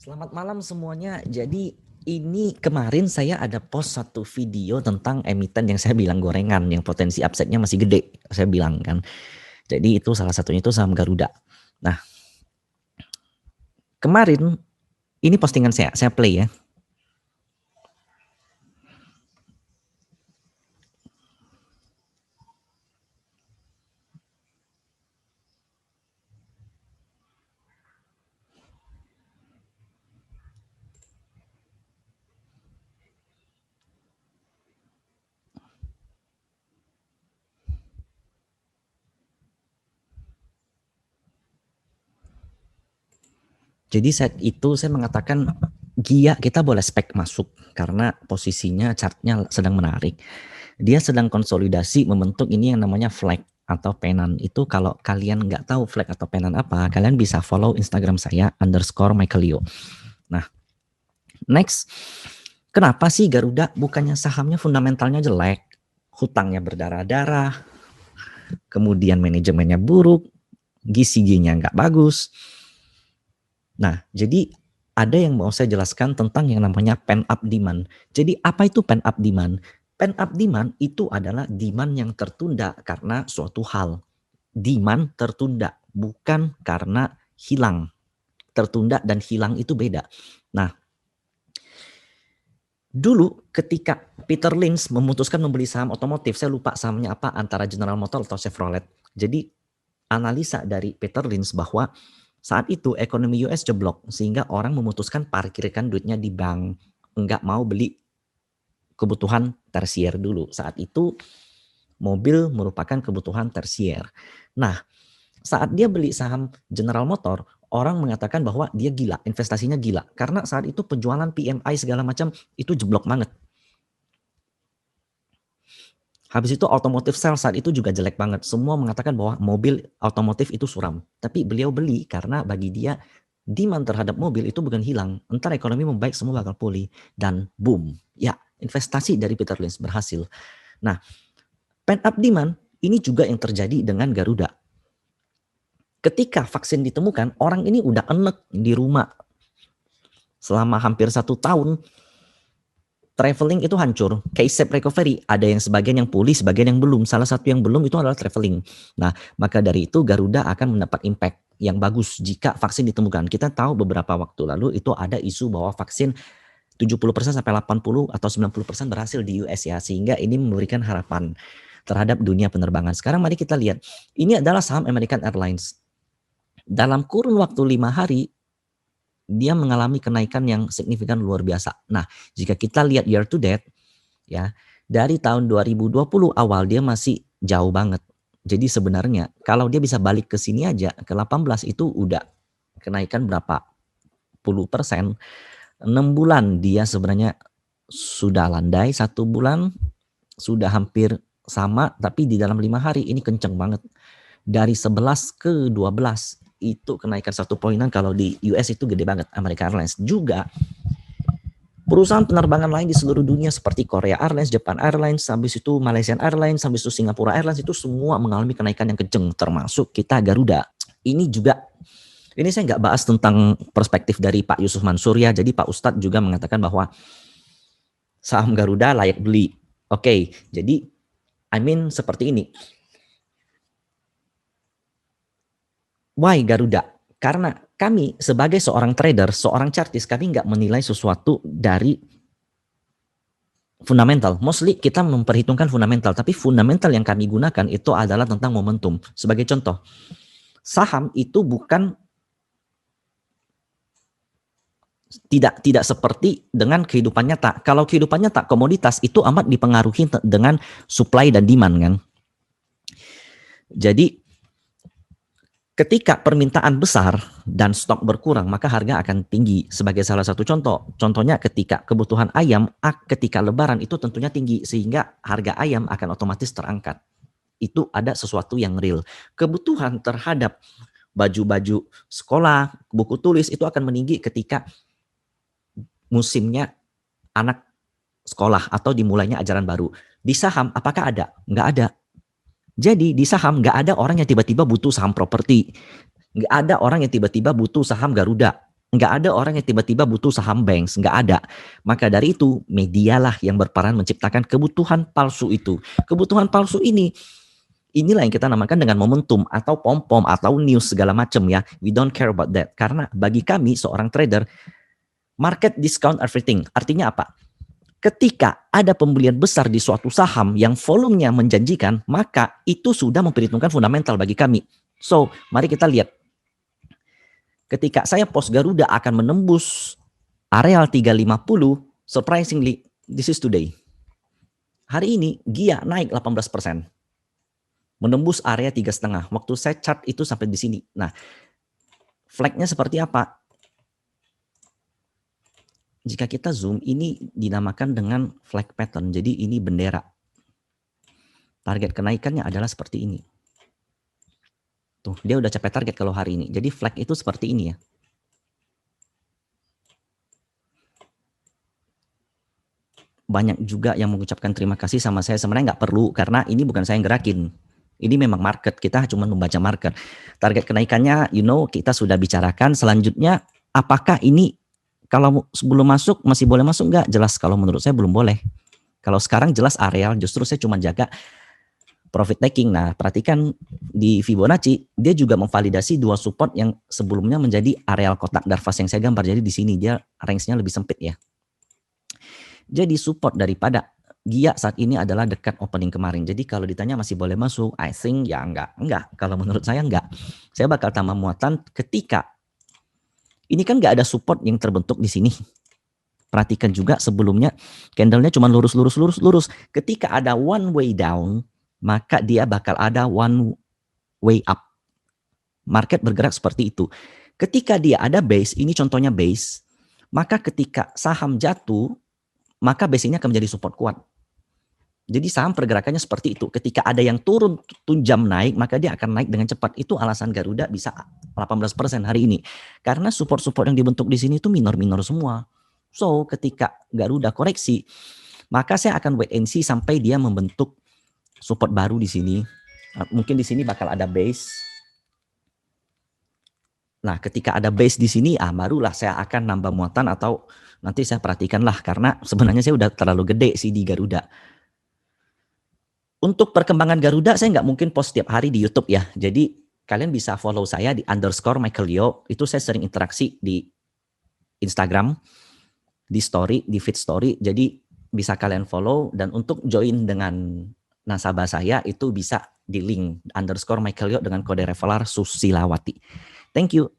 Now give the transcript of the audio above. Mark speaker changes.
Speaker 1: Selamat malam semuanya. Jadi ini kemarin saya ada post satu video tentang emiten yang saya bilang gorengan, yang potensi upside-nya masih gede, saya bilang kan. Jadi itu salah satunya itu saham Garuda. Nah, kemarin ini postingan saya play ya. Jadi saat itu saya mengatakan Gia kita boleh spek masuk karena posisinya chartnya sedang menarik. Dia sedang konsolidasi membentuk ini yang namanya flag atau penan. Itu kalau kalian nggak tahu flag atau penan apa, kalian bisa follow Instagram saya _Michaelio. Nah, next, kenapa sih Garuda bukannya sahamnya fundamentalnya jelek, hutangnya berdarah-darah, kemudian manajemennya buruk, GCG-nya nggak bagus. Nah, jadi ada yang mau saya jelaskan tentang yang namanya pent-up demand. Jadi apa itu pent-up demand? Pent-up demand itu adalah demand yang tertunda karena suatu hal. Demand tertunda, bukan karena hilang. Tertunda dan hilang itu beda. Nah, dulu ketika Peter Lynch memutuskan membeli saham otomotif, saya lupa sahamnya apa, antara General Motors atau Chevrolet. Jadi analisa dari Peter Lynch bahwa saat itu ekonomi US jeblok sehingga orang memutuskan parkirkan duitnya di bank, enggak mau beli kebutuhan tersier dulu. Saat itu mobil merupakan kebutuhan tersier. Nah, saat dia beli saham General Motor, orang mengatakan bahwa dia gila, investasinya gila. Karena saat itu penjualan PMI segala macam itu jeblok banget. Habis itu otomotif sales saat itu juga jelek banget. Semua mengatakan bahwa mobil otomotif itu suram. Tapi beliau beli karena bagi dia demand terhadap mobil itu bukan hilang. Entar ekonomi membaik semua bakal pulih. Dan boom. Ya, investasi dari Peter Lynch berhasil. Nah, pent up demand ini juga yang terjadi dengan Garuda. Ketika vaksin ditemukan, orang ini udah enek di rumah selama hampir 1 tahun. Traveling itu hancur, K-shape recovery, ada yang sebagian yang pulih, sebagian yang belum. Salah satu yang belum itu adalah traveling. Nah, maka dari itu Garuda akan mendapat impact yang bagus jika vaksin ditemukan. Kita tahu beberapa waktu lalu itu ada isu bahwa vaksin 70% sampai 80 atau 90% berhasil di US ya, sehingga ini memberikan harapan terhadap dunia penerbangan. Sekarang mari kita lihat, ini adalah saham American Airlines. Dalam kurun waktu 5 hari, dia mengalami kenaikan yang signifikan luar biasa. Nah, jika kita lihat year to date, ya dari tahun 2020 awal dia masih jauh banget. Jadi sebenarnya kalau dia bisa balik ke sini aja, ke 18 itu udah kenaikan berapa puluh persen. 6 bulan dia sebenarnya sudah landai, 1 bulan sudah hampir sama, tapi di dalam 5 hari ini kenceng banget. Dari 11 ke 12 itu kenaikan 1 poinan. Kalau di US itu gede banget. American Airlines juga. Perusahaan penerbangan lain di seluruh dunia seperti Korea Airlines, Japan Airlines, habis itu Malaysian Airlines, habis itu Singapura Airlines itu semua mengalami kenaikan yang kenceng, termasuk kita Garuda. Ini juga, ini saya nggak bahas tentang perspektif dari Pak Yusuf Mansur ya. Jadi Pak Ustadz juga mengatakan bahwa saham Garuda layak beli. Oke, jadi seperti ini. Why Garuda? Karena kami sebagai seorang trader, seorang chartis, kami nggak menilai sesuatu dari fundamental. Mostly kita memperhitungkan fundamental, tapi fundamental yang kami gunakan itu adalah tentang momentum. Sebagai contoh, saham itu bukan tidak seperti dengan kehidupan nyata. Kalau kehidupan nyata, komoditas itu amat dipengaruhi dengan supply dan demand kan. Jadi ketika permintaan besar dan stok berkurang, maka harga akan tinggi. Sebagai salah satu contoh, contohnya ketika kebutuhan ayam, ketika lebaran itu tentunya tinggi, sehingga harga ayam akan otomatis terangkat. Itu ada sesuatu yang real. Kebutuhan terhadap baju-baju sekolah, buku tulis itu akan meninggi ketika musimnya anak sekolah atau dimulainya ajaran baru. Di saham apakah ada? Nggak ada. Jadi di saham nggak ada orang yang tiba-tiba butuh saham properti. Nggak ada orang yang tiba-tiba butuh saham Garuda. Nggak ada orang yang tiba-tiba butuh saham Banks, nggak ada. Maka dari itu, medialah yang berperan menciptakan kebutuhan palsu itu. Kebutuhan palsu inilah yang kita namakan dengan momentum atau pom-pom atau news segala macam ya. We don't care about that. Karena bagi kami seorang trader, market discount everything. Artinya apa? Ketika ada pembelian besar di suatu saham yang volumenya menjanjikan, maka itu sudah memperhitungkan fundamental bagi kami. So, mari kita lihat. Ketika saya post Garuda akan menembus areal 350, surprisingly, this is today. Hari ini, GIA naik 18%. Menembus area 3,5. Waktu saya chart itu sampai di sini. Nah, flagnya seperti apa? Jika kita zoom, ini dinamakan dengan flag pattern. Jadi ini bendera. Target kenaikannya adalah seperti ini. Tuh, dia udah capai target kalau hari ini. Jadi flag itu seperti ini ya. Banyak juga yang mengucapkan terima kasih sama saya. Sebenarnya nggak perlu, karena ini bukan saya yang gerakin. Ini memang market, kita cuma membaca market. Target kenaikannya, kita sudah bicarakan. Selanjutnya, apakah ini kalau sebelum masuk masih boleh masuk nggak? Jelas kalau menurut saya belum boleh. Kalau sekarang jelas areal, justru saya cuma jaga profit taking. Nah, perhatikan di Fibonacci, dia juga memvalidasi dua support yang sebelumnya menjadi areal kotak Darvas yang saya gambar. Jadi di sini dia range-nya lebih sempit ya. Jadi support daripada GIA saat ini adalah dekat opening kemarin. Jadi kalau ditanya masih boleh masuk, I think ya enggak. Kalau menurut saya enggak. Saya bakal tambah muatan ketika ini kan enggak ada support yang terbentuk di sini. Perhatikan juga sebelumnya candlenya cuma lurus. Ketika ada one way down, maka dia bakal ada one way up. Market bergerak seperti itu. Ketika dia ada base, ini contohnya base, maka ketika saham jatuh, maka base ini akan menjadi support kuat. Jadi saham pergerakannya seperti itu. Ketika ada yang turun tunjam naik, maka dia akan naik dengan cepat. Itu alasan Garuda bisa 18% hari ini. Karena support-support yang dibentuk di sini itu minor-minor semua. So, ketika Garuda koreksi, maka saya akan wait and see sampai dia membentuk support baru di sini. Mungkin di sini bakal ada base. Nah, ketika ada base di sini, barulah saya akan nambah muatan atau nanti saya perhatikan lah. Karena sebenarnya saya udah terlalu gede sih di Garuda. Untuk perkembangan Garuda, saya nggak mungkin post setiap hari di YouTube ya. Jadi kalian bisa follow saya di _Michael Leo. Itu saya sering interaksi di Instagram, di story, di feed story. Jadi bisa kalian follow. Dan untuk join dengan nasabah saya itu bisa di link _Michael Leo dengan kode referral Susilawati. Thank you.